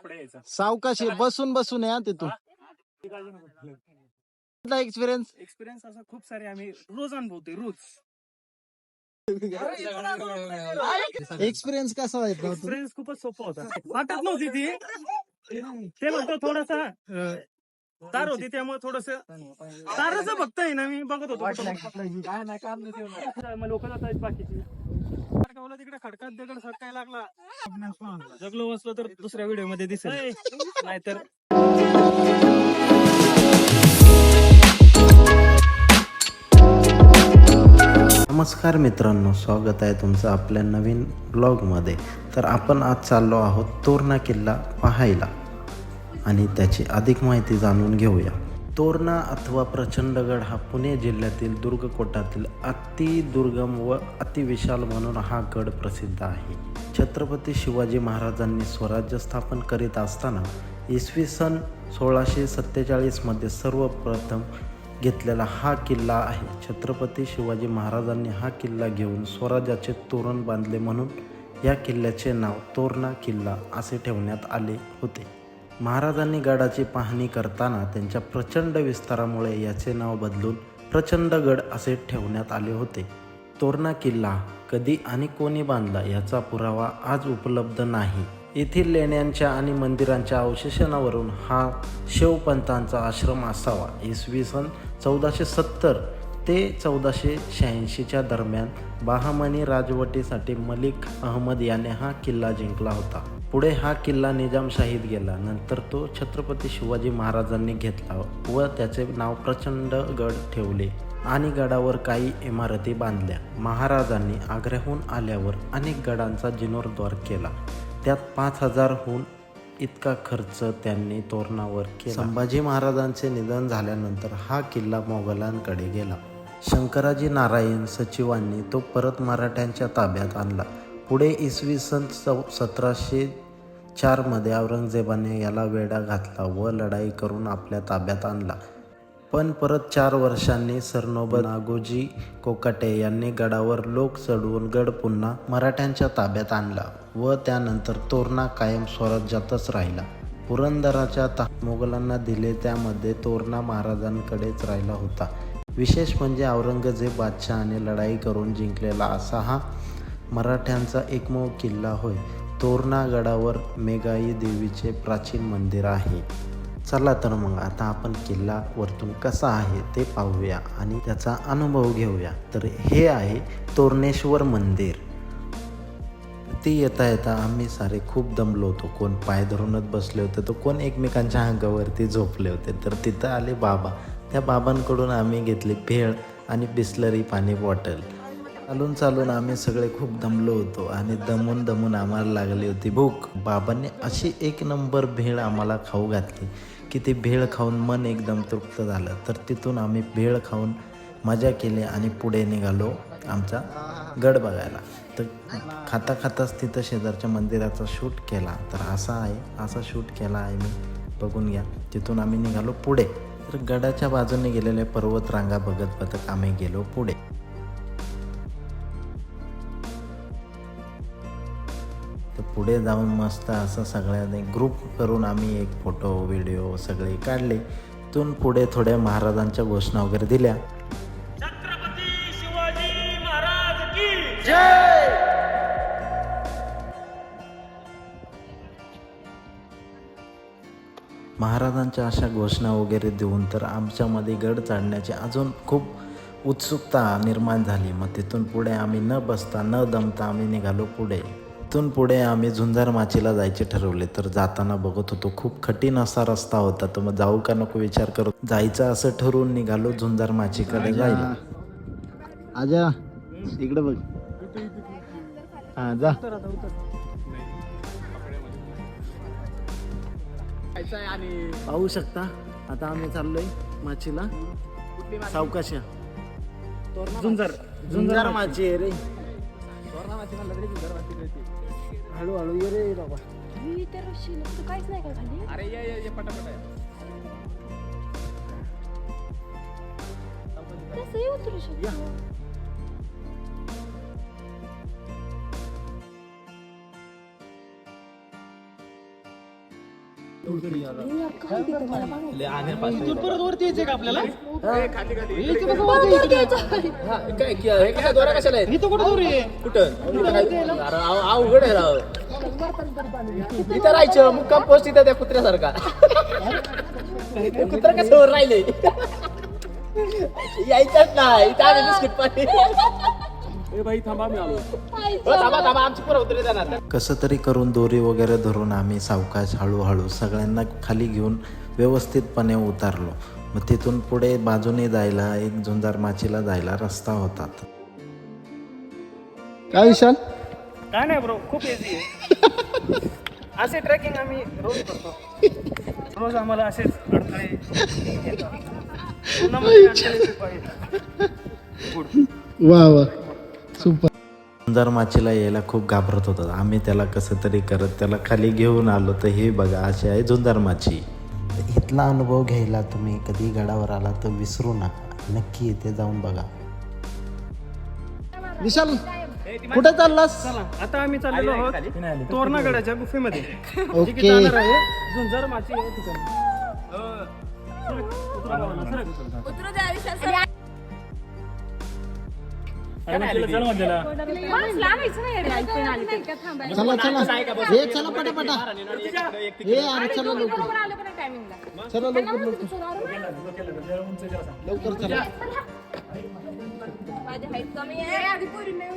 पुढे यायचं. सावकाशी बसून बसून या तिथून. एक्सपिरियन्स असं खूप सारे आम्ही रोज अनुभवतोय रोज. एक्सपिरियन्स कसा वाटला? एक्सपिरियन्स खूपच सोपं होता. वाटत नव्हती ती. ते म्हणतो थोडासा तार होती त्यामुळे थोडस तारच फक्त आहे ना. मी बघत होतो लोक जातात बाकीची तिकडे खडकात दगड सटकाय लागला. जगलो बसलो तर दुसऱ्या व्हिडिओ मध्ये दिसेल नाहीतर. नमस्कार मित्रांनो, स्वागत आहे तुमचं आपल्या नवीन ब्लॉगमध्ये. तर आपण आज चाललो आहोत तोरणा किल्ला पाहायला आणि त्याची अधिक माहिती जाणून घेऊया. तोरणा अथवा प्रचंडगड हा पुणे जिल्ह्यातील दुर्गकोटातील अतिदुर्गम व अतिविशाल म्हणून हा गड प्रसिद्ध आहे. छत्रपती शिवाजी महाराजांनी स्वराज्य स्थापन करीत असताना इसवी सन 1647 मध्ये सर्वप्रथम घेतलेला हा किल्ला आहे. छत्रपती शिवाजी महाराजांनी हा किल्ला घेऊन स्वराज्याचे तोरण बांधले म्हणून या किल्ल्याचे नाव तोरणा किल्ला असे ठेवण्यात आले होते. महाराजांनी गडाची पाहणी करताना त्यांच्या प्रचंड विस्तारामुळे याचे नाव बदलून प्रचंडगड असे ठेवण्यात आले होते. तोरणा किल्ला कधी आणि कोणी बांधला याचा पुरावा आज उपलब्ध नाही. येथील लेण्यांच्या आणि मंदिरांच्या अवशेषांवरून हा शिवपंतांचा आश्रम असावा. इसवी सन 1470 ते 1486च्या दरम्यान बहामनी राजवटीसाठी मलिक अहमद याने हा किल्ला जिंकला होता. पुढे हा किल्ला निजामशाहीत गेला. नंतर तो छत्रपती शिवाजी महाराजांनी घेतला व त्याचे नाव प्रचंडगड ठेवले आणि गडावर काही इमारती बांधल्या. महाराजांनी आग्र्याहून आल्यावर अनेक गडांचा जीर्णोद्धार केला. त्यात 5000हून इतका खर्च त्यांनी तोरणावर केला. संभाजी महाराजांचे निधन झाल्यानंतर हा किल्ला मोगलांकडे गेला. शंकराजी नारायण सचिवांनी तो परत मराठ्यांच्या ताब्यात आणला. पुढे इसवी सन 1704 मध्ये औरंगजेबाने याला वेढा घातला व लढाई करून आपल्या ताब्यात आणला. पण परत 4 वर्षांनी सरनोबत नागोजी कोकाटे यांनी गडावर लोक चढवून गड पुन्हा मराठ्यांच्या ताब्यात आणला व त्यानंतर तोरणा कायम स्वराज्यातच राहिला. पुरंदराच्या मोगलांना दिले त्यामध्ये तोरणा महाराजांकडेच राहिला होता. विशेष म्हणजे औरंगजेब बादशहाने लढाई करून जिंकलेला असा हा मराठ्यांचा एकमेव किल्ला होय. तोरणा गडावर मेघाई देवीचे प्राचीन मंदिर आहे. चला तर मग आता आपण किल्ला वरतून कसा आहे ते पाहूया आणि त्याचा अनुभव घेऊया. तर हे आहे तोरणेश्वर मंदिर. ती येता येता आम्ही सारे खूप दमलो होतो. कोण पाय धरूनच बसले होते तर कोण एकमेकांच्या अंगावरती झोपले होते. तर तिथं आले बाबा. त्या बाबांकडून आम्ही घेतली भेळ आणि बिस्लरी पाणी बॉटल. चालून आम्ही सगळे खूप दमलो होतो आणि दमून आम्हाला लागली होती भूक. बाबांनी अशी 1 नंबर भेळ आम्हाला खाऊ घातली की ती भेळ खाऊन मन एकदम तृप्त झालं. तर तिथून आम्ही भेळ खाऊन मजा केली आणि पुढे निघालो आमचा गड बघायला. तर खाताच तिथं शेजारच्या मंदिराचा शूट केला. तर असा शूट केला आहे मी, बघून घ्या. तिथून आम्ही निघालो पुढे. तर गडाच्या बाजूने गेलेले पर्वतरांगा बघत आम्ही गेलो पुढे. तर पुढे जाऊन मस्त असं सगळ्यांनी ग्रुप करून आम्ही एक फोटो व्हिडिओ सगळे काढले. तिथून पुढे थोड्या महाराजांच्या घोषणा वगैरे दिल्या. छत्रपती शिवाजी महाराज की जय. महाराजांच्या अशा घोषणा वगैरे देऊन तर आमच्यामध्ये गड चढण्याची अजून खूप उत्सुकता निर्माण झाली. मग तिथून पुढे आम्ही न बसता न दमता आम्ही निघालो पुढे. तिथून पुढे आम्ही झुंजार माचीला जायचे ठरवले. तर जाताना बघत होतो खूप कठीण असा रस्ता होता. तर मग जाऊ का नको विचार करत जायचं असं ठरवून निघालो झुंजार माचीकडे जायला. आजा इकडे बघ. हा जा. पाहू शकता आता आम्ही चाललोय माचीला. सावकाशा. झुंजार माची आहे रे. हळूहळू ये रे बाबा. काहीच नाही का खाली. अरे ये पटापट आहे. कसंही उतरू शकतो. इथून परत वरती यायचंय का आपल्याला? इथं कुठं दूर आहे? अवघड आहे राव. इथं राहायचं मुक्काम पोस्ट इथं त्या कुत्र्यासारखा. कुत्रा कसं राहिले यायचंच नाही. इथं आम्ही बिस्किट पाणी. थांबा आमची पुरा उतरे जाणार. कसं तरी करून दोरी वगैरे धरून आम्ही सावकाश हळूहळू सगळ्यांना खाली घेऊन व्यवस्थितपणे उतारलो. मग तिथून पुढे बाजूने जायला एक झुंजार माचीला जायला रस्ता होता. काय विशाल? काय नाही ब्रो, खूप इझी आहे. असे ट्रेकिंग आम्ही रोज करतो. रोज आम्हाला असेच अडथळे येतात. उन्हामध्ये अडथळे खूप आहेत. वा वा सुपर. झुंजार माचीला यायला खूप घाबरत होता. आम्ही त्याला कसं तरी करत त्याला खाली घेऊन आलो. तर हे बघा अशी आहे झुंजार माची. इथला अनुभव घ्यायला तुम्ही कधी गडावर आला तर विसरू नका, नक्की इथे जाऊन बघा. विशाल कुठे चाललास? चला आता आम्ही चाललेलो आहोत तोरणागडाच्या गुफेमध्ये. ओके. जी की जाणार आहे झुंजार माची या ठिकाणी. उतरा बाबांनो, सरक. उतरू द्या विशाल सर. अरे मग तिला चल म्हणलेला. बस लागायचं नाही रे, ऐकून आली तर. चला चला हे चला पटापटा. हे अरे चला लवकर बरोबर आलं पण टायमिंगला. चला लवकर लवकर चला. माझी हाईट कमी आहे. आधी पोरी नाही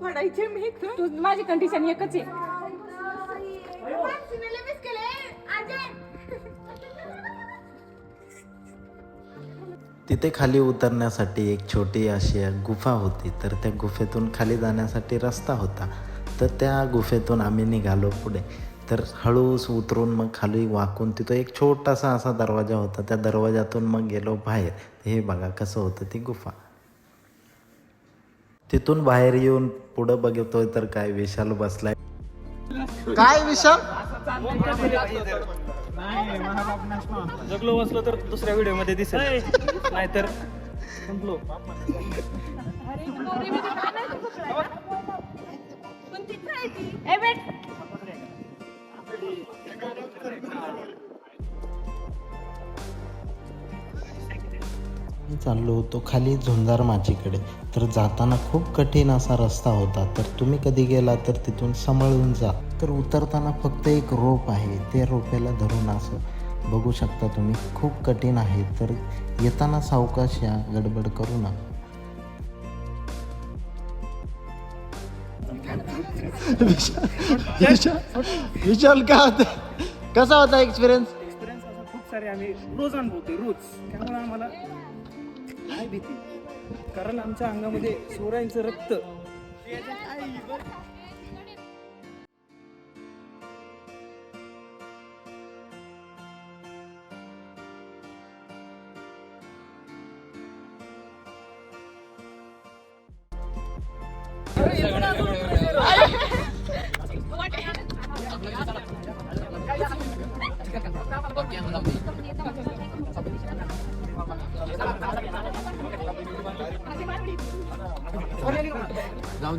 पडायचे मी. तू माझी कंडिशन एकच आहे. तिथे खाली उतरण्यासाठी एक छोटी अशी गुफा होती. तर त्या गुफेतून खाली जाण्यासाठी रस्ता होता. तर त्या गुफेतून आम्ही निघालो पुढे. तर हळूच उतरून मग खाली वाकून तिथं एक छोटासा असा दरवाजा होता. त्या दरवाजातून मग गेलो बाहेर. हे बघा कसं होतं ती गुफा. तिथून बाहेर येऊन पुढं बघतोय तर काय विशाल बसलाय. काय विशाल? जगलो बसलो तर दुसऱ्या व्हिडिओ मध्ये दिसेल, नाहीतर संपलो. चाललो होतो खाली झुंजार माचीकडे. तर जाताना खूप कठीण असा रस्ता होता. तर तुम्ही कधी गेला तर तिथून सांभाळून जा. तर उतरताना फक्त एक रोप आहे, ते रोपेला धरून असं बघू शकता तुम्ही. खूप कठीण आहे. तर येताना सावकाश या, गडबड करू नका. विशाल काय होत? कसा होता एक्सपिरियन्स? एक्सपिरियन्स असा खूप सारे आम्ही रोज अनुभवतोय रोज. त्यामुळे आम्हाला नाही भीती, कारण आमच्या अंगामध्ये शिवरायांचं रक्त.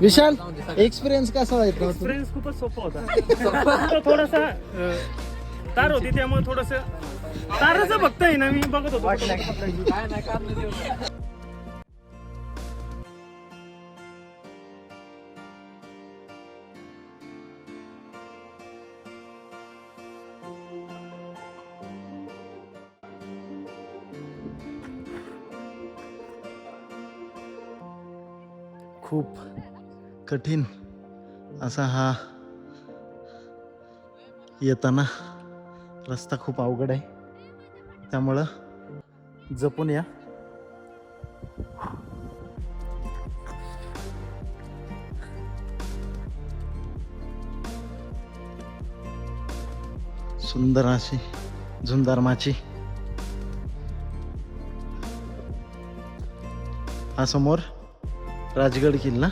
विशाल एक्सपिरियन्स कसा वाटला? एक्सपिरियन्स खूपच सोपा होता. फक्त थोडासा तार होती, त्यामुळे थोडस ताराचं फक्त आहे ना मी बघत होतो. खूप कठीण असा हा येताना रस्ता खूप अवघड आहे, त्यामुळं जपून या. सुंदर अशी झुंजार माची. हा समोर राजगड किल्ला.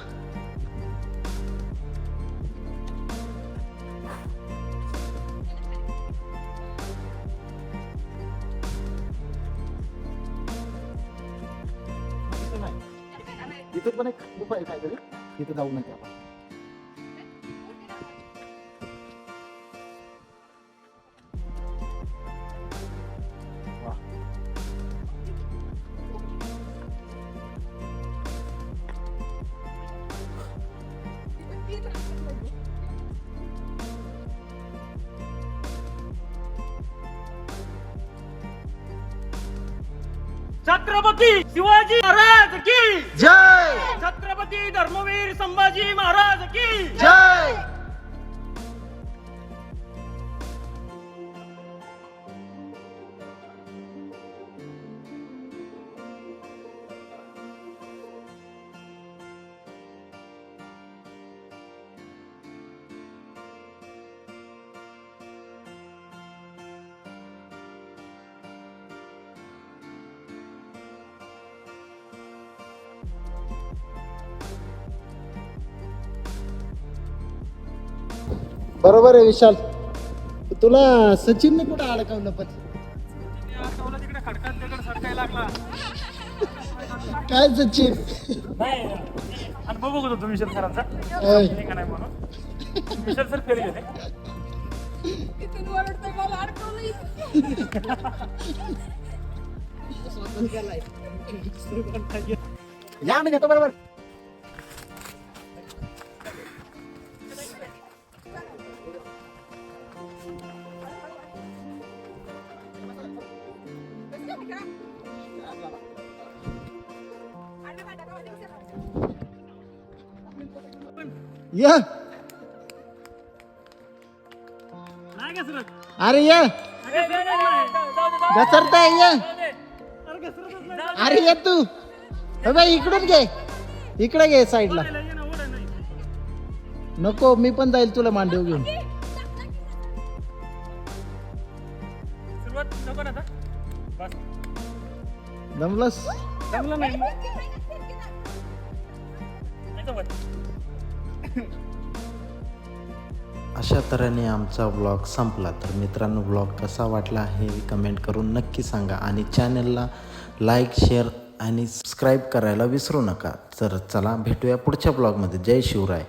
इथं पण एक गुफा आहे काहीतरी, तिथे जाऊ नका. छत्रपती शिवाजी महाराज की जय छत्रपती धर्मवीर संभाजी महाराज की जय. बरोबर आहे विशाल. तुला सचिनने कुठं अडकवलं पण तिकडे खडकात तिकडे सडकायला लागला. काय सचिन? नाही अनुभव बघत होतो विशाल सरांचा ओय. ठीक आहे नाही म्हणून विशाल सर घरी गेले. इथून ओरडतोय मला अडकवलं. या मी घेतो बरोबर. ये नाही का सर अरे ये घसरताय ये. अरे ये तू. हे बाई इकडून घे. इकडे घे साईडला. नको मी पण जाईल तुला मांडीव घेऊन. सुरुवात नको ना आता बस जमलंस? जमलं नाही अशा तऱ्हेने आमचा व्लॉग संपला. तर मित्रांनो व्लॉग कसा वाटला हे कमेंट करून नक्की सांगा आणि चॅनलला लाईक शेअर आणि सबस्क्राईब करायला विसरू नका. तर चला भेटूया पुढच्या ब्लॉगमध्ये. जय शिवराय.